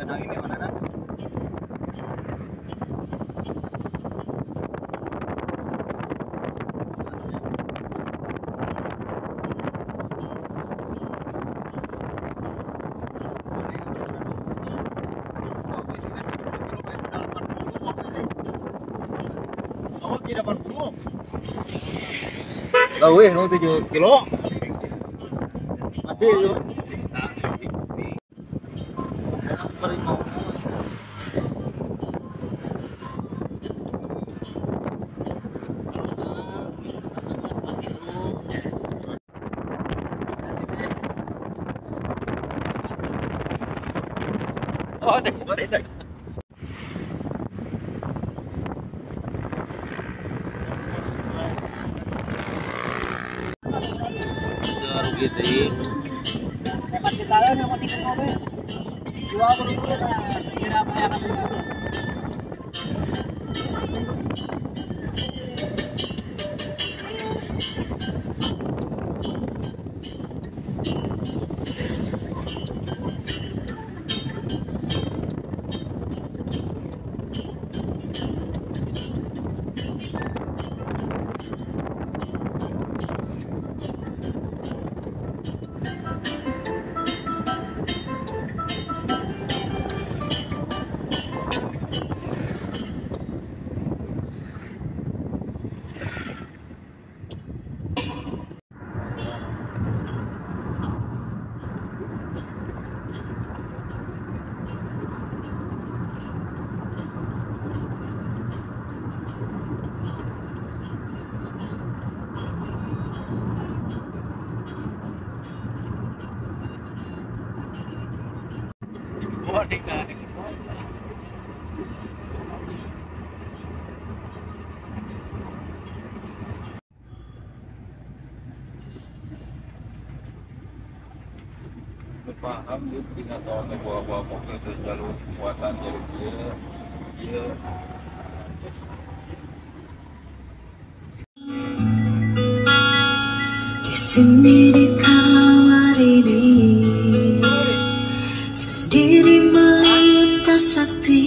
Kena ini mana nak? Oh, tidak 80. Tahu 7 kilo. Masih itu. Oh, dek. Rugi ting. Dapat kita yang masih ke mobil. Jual buru-buru nah, kira apa yang akan paham dia tidak tahu ke buah-buah mobil itu jalur muatan jalur dia di sini di kamar ini sendiri melintas sepi,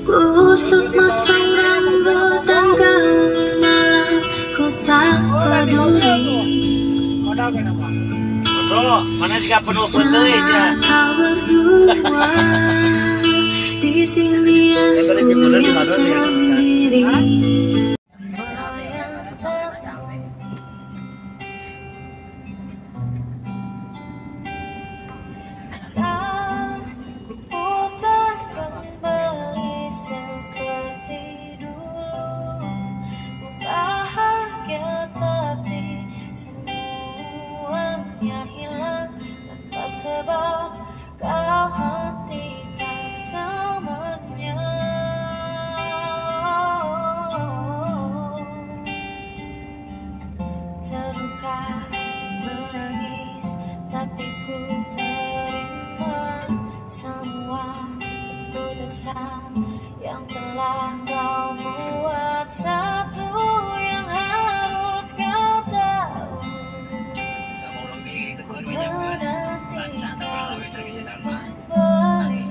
kusut masang rambut dan gaun malam ku tak peduli. Bro, mana sih penuh betul ya? Kau berdua di sini aku yang sendiri. Asal ku putar kembali seperti dulu, ku bahagia tapi semuanya hilang tanpa sebab kau hentikan semuanya. Terluka menangis tapi ku terima semua keputusan yang telah kau buat. Satu yang harus kau tahu, menanti kau kembali.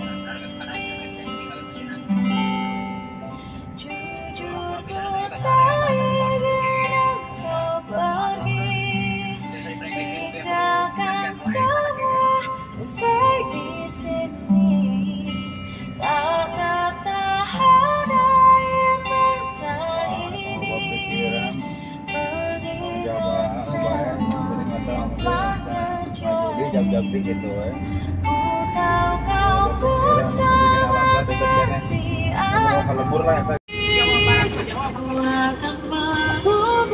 Jujur ku tak ingin kau pergi, tinggalkan semua usai di sini. Tak tertahan air mata ini mengingat semua telah terjadi. Ku tahu kau pun sama seperti aku. Aku akan berubah,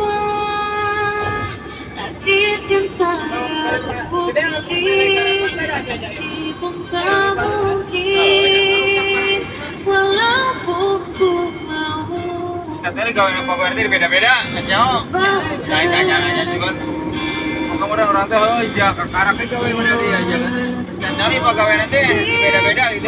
takdir cinta aku pilih, meskipun tak mungkin, walaupun ku mau. Katanya kawan apa berarti beda-beda, ngasih tanya juga. Mudah-mudahan orang tuh ya karakter gawe mana dia jangan. Dan dari pegawai nanti beda-beda gitu.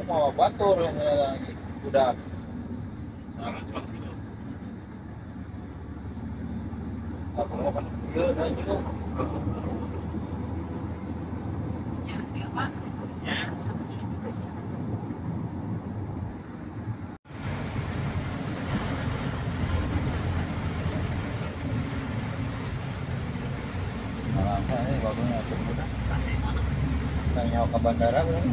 mau batur yang lagi udah sangat waktu itu aku mau kan dia dan juga ini bagusnya mudah kita nyawa ke bandara belum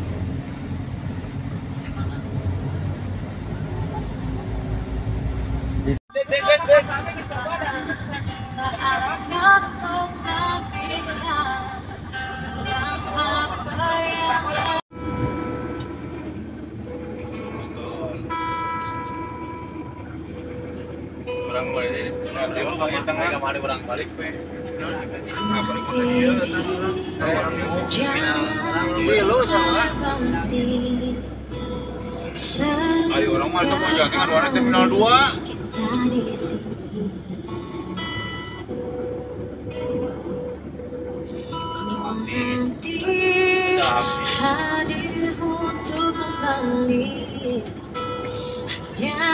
Tak akan pernah bisa dengan apa yang orang balik nanti bagian tengah kemarin orang balik ayo orang mana mau jalan dengan warna terminal 2 hadir untuk kembali hanya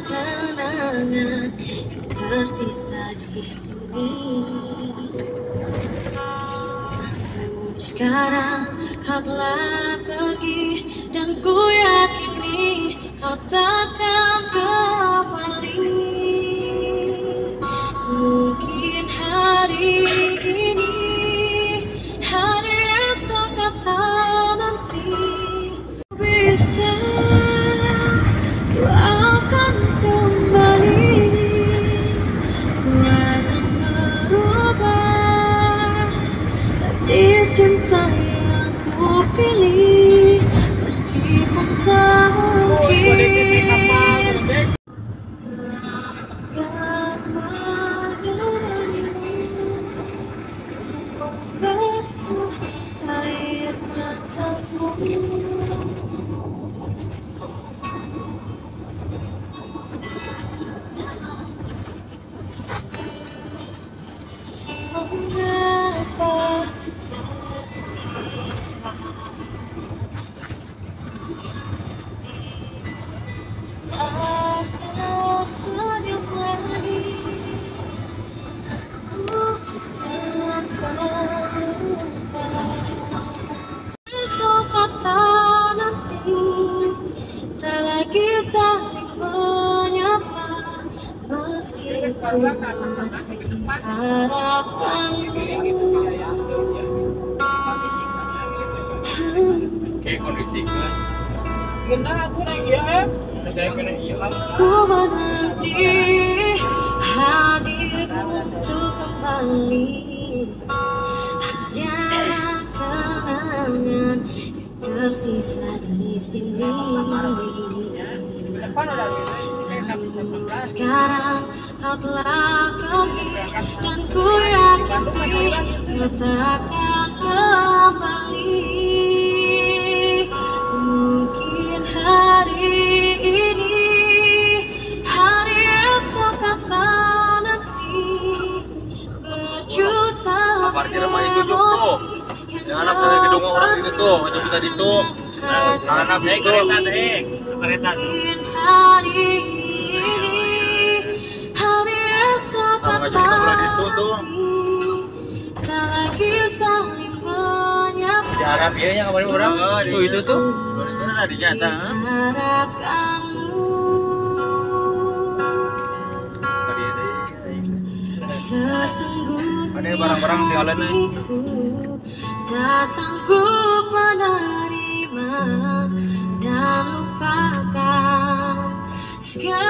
kenangan yang tersisa di sini. Sekarang kau telah pergi dan ku yakini kau takkan kembali. Mungkin hari ini, hari esok atau nanti bisa ku akan kembali. Ku akan merubah takdir cinta yang ku pilih, meskipun tak mungkin. Membasuh air matamu, mengapa tak senyum lagi. Besok atau nanti tak lagi saling menyapa, meskipun masih harapanmu. kayak kondisi Ku menanti hadir untuk kembali, hanyalah kenangan yang tersisa di sini. Sekarang kau telah pergi dan ku yakini kau takkan kembali. Mungkin hari ini, hari esok atau nanti, berjuta parkir rumahnya tutup tuh yang anak dari gedung orang itu tuh macam kita itu anak naik kereta naik kereta tuh hari ini, hari esok sama atau aja kita bulan itu tuh tak lagi saling menyapa. di Arab ya yang kemarin orang tuh itu tuh tadi nyata Harap kamu sesungguhnya ada barang-barang di jalan nih tak sanggup menerima dan lupakan segala